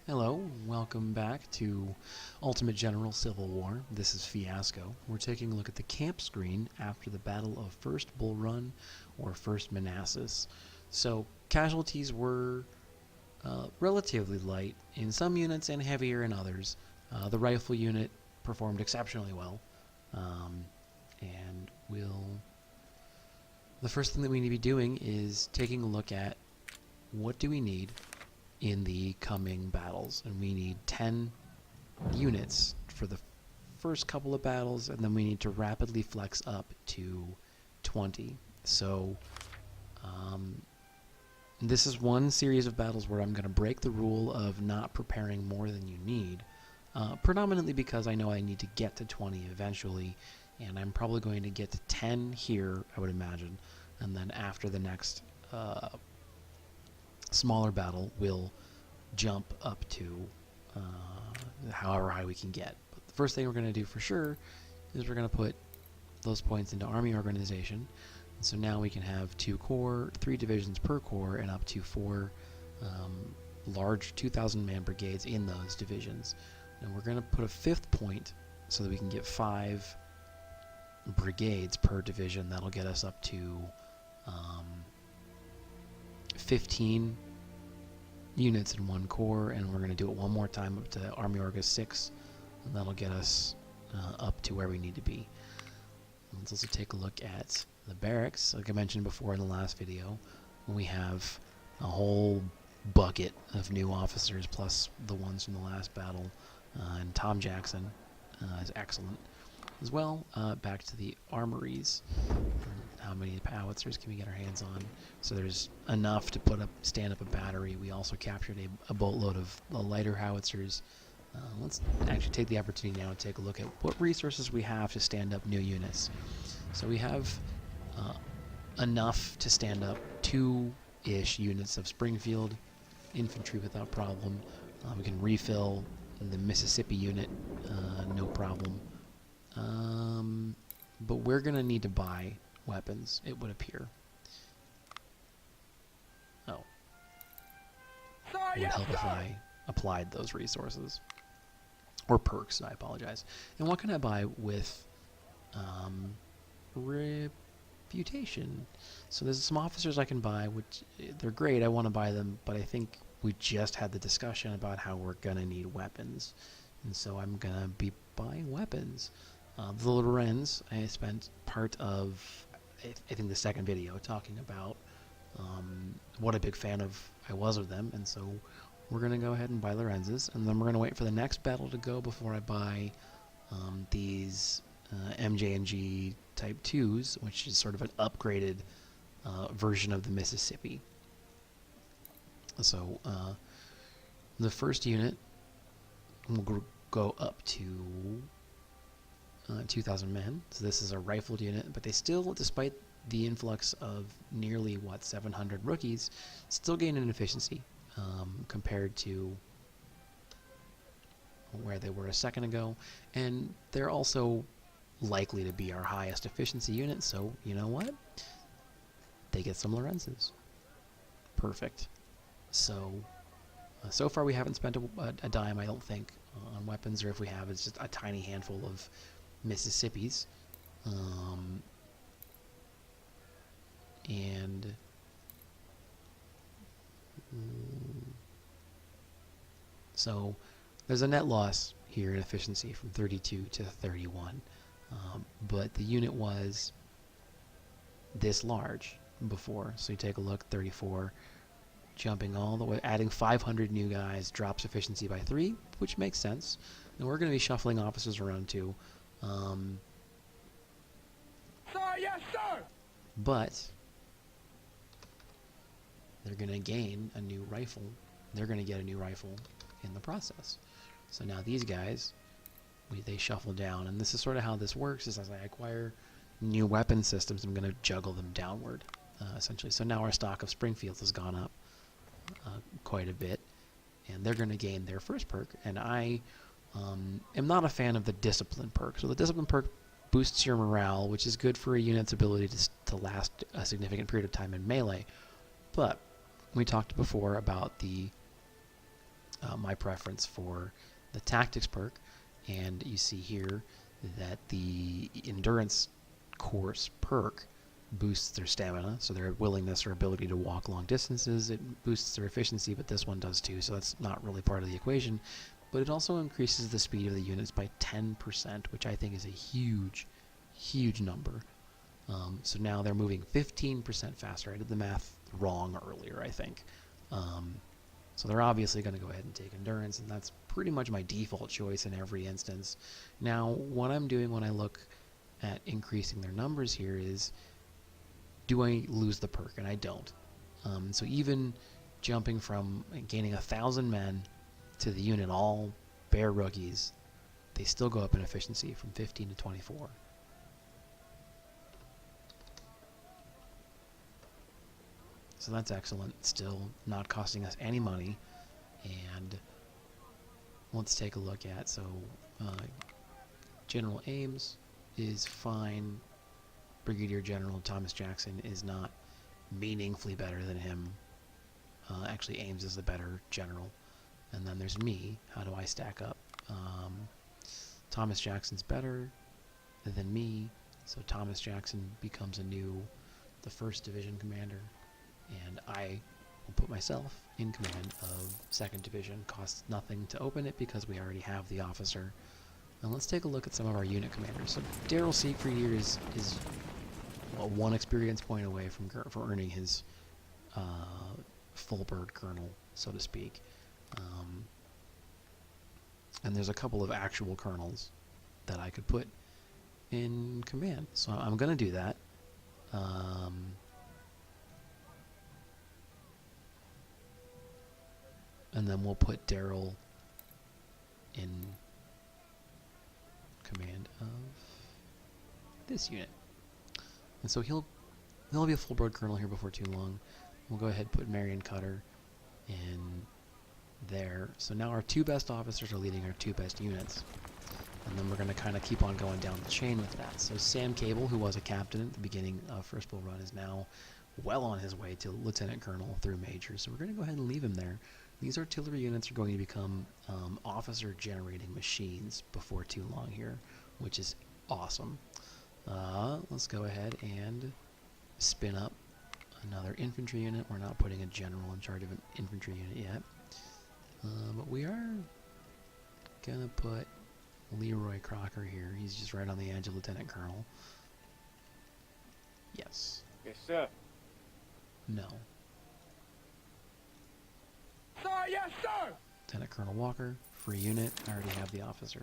Hello, welcome back to Ultimate General Civil War. This is Fiasco. We're taking a look at the camp screen after the Battle of First Bull Run, or First Manassas. So, casualties were relatively light in some units and heavier in others. The rifle unit performed exceptionally well, and the first thing that we need to be doing is taking a look at what do we need in the coming battles, and we need 10 units for the first couple of battles, and then we need to rapidly flex up to 20. So this is one series of battles where I'm going to break the rule of not preparing more than you need, predominantly because I know I need to get to 20 eventually, and I'm probably going to get to 10 here, I would imagine, and then after the next smaller battle will jump up to however high we can get. But the first thing we're going to do for sure is we're going to put those points into army organization. And so now we can have 2 corps, 3 divisions per corps, and up to 4 large 2,000 man brigades in those divisions. And we're going to put a 5th point so that we can get 5 brigades per division. That'll get us up to 15 units in 1 corps, and we're going to do it one more time up to Army Orga 6, and that'll get us up to where we need to be. Let's also take a look at the barracks. Like I mentioned before in the last video, we have a whole bucket of new officers plus the ones from the last battle, and Tom Jackson is excellent as well. Back to the armories. How many howitzers can we get our hands on? So there's enough to stand up a battery. We also captured a boatload of lighter howitzers. Let's actually take the opportunity now to take a look at what resources we have to stand up new units. So we have enough to stand up 2-ish units of Springfield infantry without problem. We can refill the Mississippi unit, no problem. But we're going to need to buy weapons, it would appear. Oh. It would help if I applied those resources. Or perks, I apologize. And what can I buy with reputation? So there's some officers I can buy, which they're great, I want to buy them, but I think we just had the discussion about how we're going to need weapons. And so I'm going to be buying weapons. The Lorenz, I spent part of, I think, the second video talking about what a big fan I was of them, and so we're going to go ahead and buy Lorenz's, and then we're going to wait for the next battle to go before I buy these MJ&G Type 2s, which is sort of an upgraded version of the Mississippi. So the first unit will go up to 2,000 men. So this is a rifled unit, but they still, despite the influx of nearly 700 rookies, still gain in efficiency compared to where they were a second ago, and they're also likely to be our highest efficiency unit. So you know what? They get some Lorenz's. Perfect. So so far we haven't spent a dime, I don't think, on weapons, or if we have, it's just a tiny handful of Mississippi's, and so there's a net loss here in efficiency from 32 to 31, but the unit was this large before. So you take a look, 34, jumping all the way, adding 500 new guys drops efficiency by 3, which makes sense. And we're going to be shuffling officers around too. Sir, yes, sir. But they're going to gain a new rifle. They're going to get a new rifle in the process. So now these guys, they shuffle down, and this is sort of how this works. Is as I acquire new weapon systems, I'm going to juggle them downward, essentially. So now our stock of Springfields has gone up quite a bit, and they're going to gain their first perk. And I am not a fan of the discipline perk. So the discipline perk boosts your morale, which is good for a unit's ability to last a significant period of time in melee. But we talked before about the my preference for the tactics perk, and you see here that the endurance course perk boosts their stamina, so their willingness or ability to walk long distances. It boosts their efficiency, but this one does too, so that's not really part of the equation. But it also increases the speed of the units by 10%, which I think is a huge, huge number. So now they're moving 15% faster. I did the math wrong earlier, I think. So they're obviously going to go ahead and take endurance, and that's pretty much my default choice in every instance. Now, what I'm doing when I look at increasing their numbers here is, do I lose the perk? And I don't. So even jumping from gaining 1,000 men to the unit, all bare rookies, they still go up in efficiency from 15 to 24. So that's excellent. Still not costing us any money. And let's take a look at, so General Ames is fine. Brigadier General Thomas Jackson is not meaningfully better than him. Actually, Ames is the better general. And then there's me. How do I stack up? Thomas Jackson's better than me, so Thomas Jackson becomes the 1st Division commander, and I will put myself in command of 2nd Division. Costs nothing to open it because we already have the officer. And let's take a look at some of our unit commanders. So Daryl Siegfried here is well, 1 experience point away from earning his full bird colonel, so to speak. And there's a couple of actual colonels that I could put in command. So I'm going to do that. And then we'll put Daryl in command of this unit. And so he'll be a full bird colonel here before too long. We'll go ahead and put Marion Cutter in there. So now our 2 best officers are leading our 2 best units. And then we're going to kind of keep on going down the chain with that. So Sam Cable, who was a captain at the beginning of First Bull Run, is now well on his way to lieutenant colonel through major. So we're going to go ahead and leave him there. These artillery units are going to become officer-generating machines before too long here, which is awesome. Let's go ahead and spin up another infantry unit. We're not putting a general in charge of an infantry unit yet. But we are going to put Leroy Crocker here. He's just right on the edge of lieutenant colonel. Yes. Yes, sir. No. Sir, yes, sir! Lieutenant Colonel Walker, free unit. I already have the officer.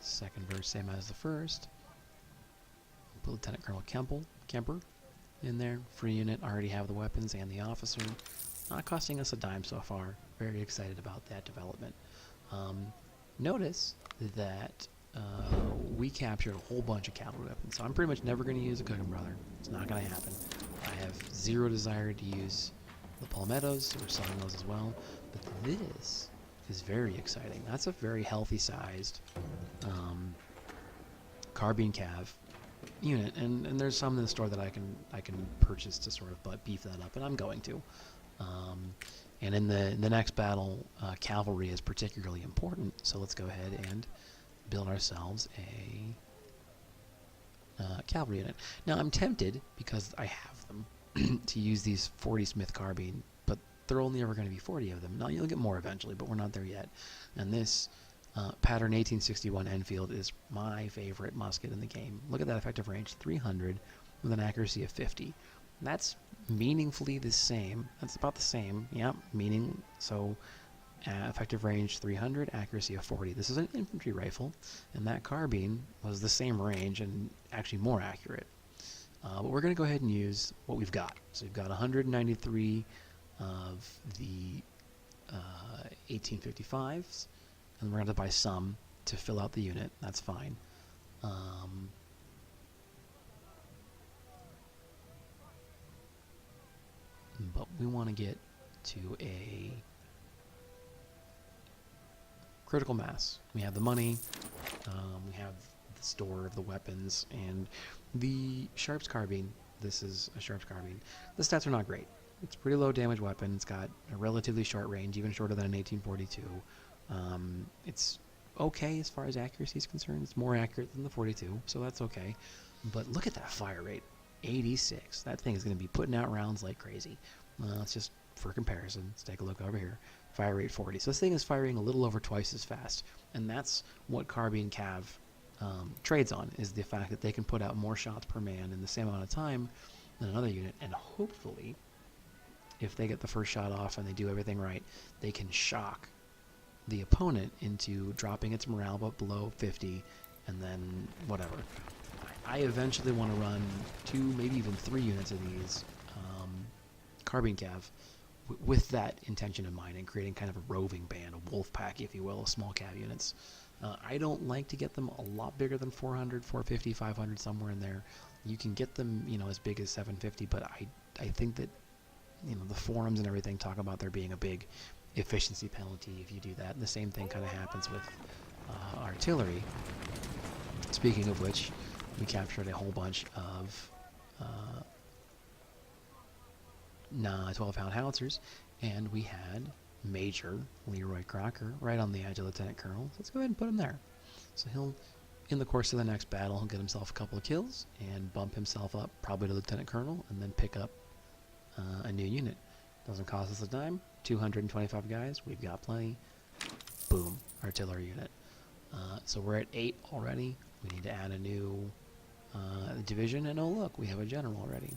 2nd verse, same as the 1st. Put Lieutenant Colonel Kemper in there. Free unit, I already have the weapons and the officer. Not costing us a dime so far. Very excited about that development. Notice that we captured a whole bunch of cavalry weapons. So I'm pretty much never going to use a Coogan Brother. It's not going to happen. I have 0 desire to use the palmettos, so we're selling those as well. But this is very exciting. That's a very healthy sized carbine cav unit, and there's some in the store that I can purchase to sort of beef that up, and I'm going to. And in the next battle, cavalry is particularly important. So let's go ahead and build ourselves a cavalry unit. Now I'm tempted, because I have them, to use these 40 Smith carbine, but there are only ever going to be 40 of them. Now you'll get more eventually, but we're not there yet. And this pattern 1861 Enfield is my favorite musket in the game. Look at that effective range, 300 with an accuracy of 50. That's meaningfully the same. That's about the same. Yeah, so effective range 300, accuracy of 40. This is an infantry rifle, and that carbine was the same range and actually more accurate. But we're going to go ahead and use what we've got. So we've got 193 of the 1855s, and we're going to buy some to fill out the unit. That's fine. But we want to get to a critical mass. We have the money, we have the store of the weapons, and the Sharps carbine. This is a Sharps carbine. The stats are not great. It's a pretty low damage weapon. It's got a relatively short range, even shorter than an 1842. It's okay as far as accuracy is concerned. It's more accurate than the 42, so that's okay. But look at that fire rate, 86. That thing is going to be putting out rounds like crazy. Let's just, for comparison, let's take a look over here. Fire rate 40. So this thing is firing a little over twice as fast, and that's what Carbine Cav trades on, is the fact that they can put out more shots per man in the same amount of time than another unit, and hopefully, if they get the first shot off and they do everything right, they can shock the opponent into dropping its morale but below 50, and then whatever. I eventually want to run 2, maybe even 3 units of these Carbine Cav with that intention in mind, and creating kind of a roving band, a wolf pack, if you will, of small cav units. I don't like to get them a lot bigger than 400, 450, 500, somewhere in there. You can get them, as big as 750, but I think that, the forums and everything talk about there being a big efficiency penalty if you do that. And the same thing kind of happens with artillery. Speaking of which, we captured a whole bunch of 12-pound howitzers, and we had Major Leroy Crocker right on the edge of Lieutenant Colonel. So let's go ahead and put him there. So he'll, in the course of the next battle, he'll get himself a couple of kills and bump himself up probably to Lieutenant Colonel, and then pick up a new unit. Doesn't cost us a dime. 225 guys. We've got plenty. Boom. Artillery unit. So we're at 8 already. We need to add a new division, and oh look, we have a general already.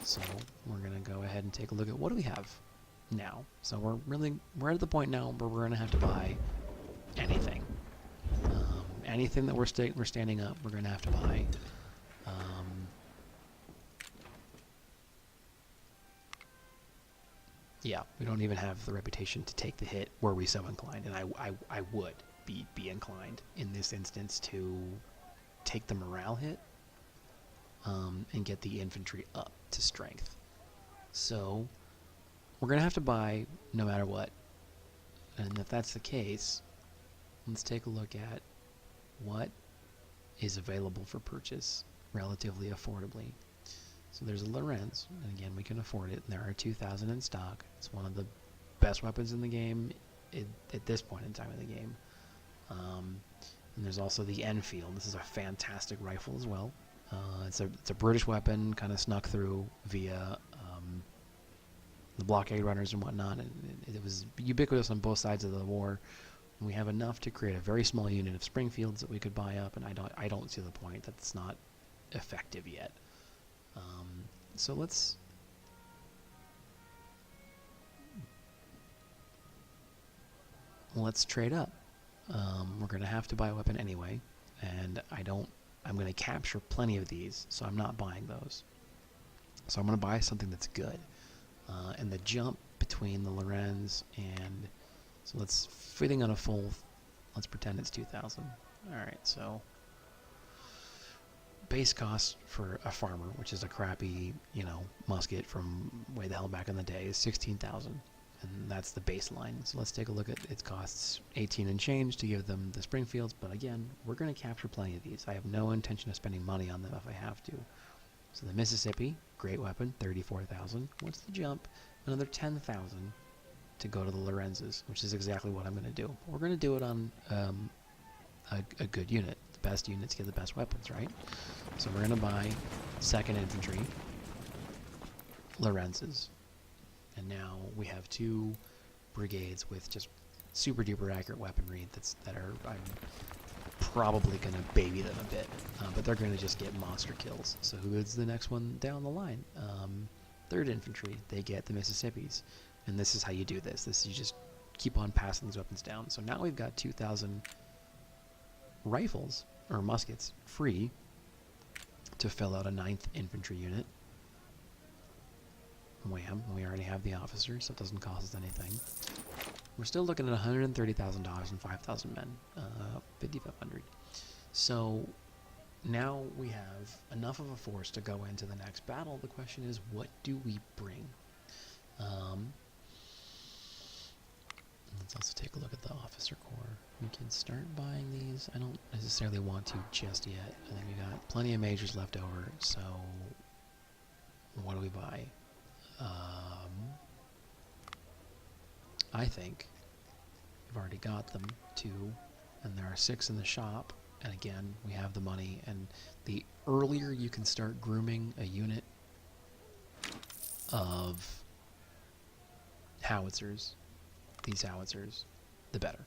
So we're going to go ahead and take a look at what do we have now. So we're at the point now where we're going to have to buy anything. Anything that we're standing up, we're going to have to buy. Yeah, we don't even have the reputation to take the hit were we so inclined, and I would be inclined in this instance to take the morale hit and get the infantry up to strength. So we're going to have to buy no matter what. And if that's the case, let's take a look at what is available for purchase relatively affordably. So there's a Lorenz, and again, we can afford it. There are 2,000 in stock. It's one of the best weapons in the game at this point in time in the game. And there's also the Enfield. This is a fantastic rifle as well. It's a British weapon, kind of snuck through via the blockade runners and whatnot. And it was ubiquitous on both sides of the war. We have enough to create a very small unit of Springfields that we could buy up, and I don't see the point that it's not effective yet. So let's trade up. We're going to have to buy a weapon anyway, and I'm going to capture plenty of these, so I'm not buying those. So I'm going to buy something that's good. And the jump between the Lorenz and, so let's, fitting on a full, let's pretend it's 2,000. Alright, so base cost for a farmer, which is a crappy, musket from way the hell back in the day, is 16,000. And that's the baseline. So let's take a look at its costs. 18 and change to give them the Springfields, but again, we're going to capture plenty of these. I have no intention of spending money on them if I have to. So the Mississippi, great weapon, 34,000. What's the jump? Another 10,000 to go to the Lorenzes, which is exactly what I'm going to do. We're going to do it on a good unit. The best units get the best weapons, right? So we're going to buy 2nd Infantry Lorenzes. And now we have 2 brigades with just super duper accurate weaponry I'm probably going to baby them a bit, but they're going to just get monster kills. So who is the next one down the line? 3rd Infantry, they get the Mississippis. And this is how you do this. You just keep on passing these weapons down. So now we've got 2,000 rifles, or muskets, free to fill out a 9th Infantry unit. Wham, we already have the officers, so it doesn't cost us anything. We're still looking at $130,000 and 5,000 men, 5,500. So now we have enough of a force to go into the next battle. The question is, what do we bring? Let's also take a look at the officer corps. We can start buying these. I don't necessarily want to just yet. I think we got plenty of majors left over, so what do we buy? I think we've already got them 2, and there are 6 in the shop. And again, we have the money, and the earlier you can start grooming a unit of howitzers, these howitzers, the better.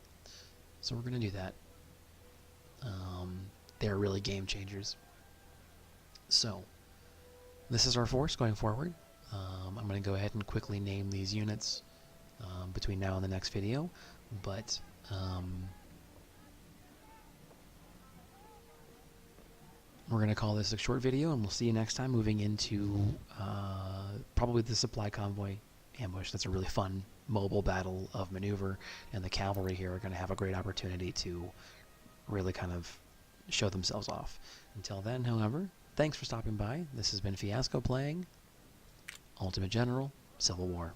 So we're going to do that. They're really game changers. So this is our force going forward. I'm going to go ahead and quickly name these units between now and the next video, but we're going to call this a short video, and we'll see you next time, moving into probably the supply convoy ambush. That's a really fun mobile battle of maneuver, and the cavalry here are going to have a great opportunity to really kind of show themselves off. Until then, however, thanks for stopping by. This has been Fiasco playing Ultimate General Civil War.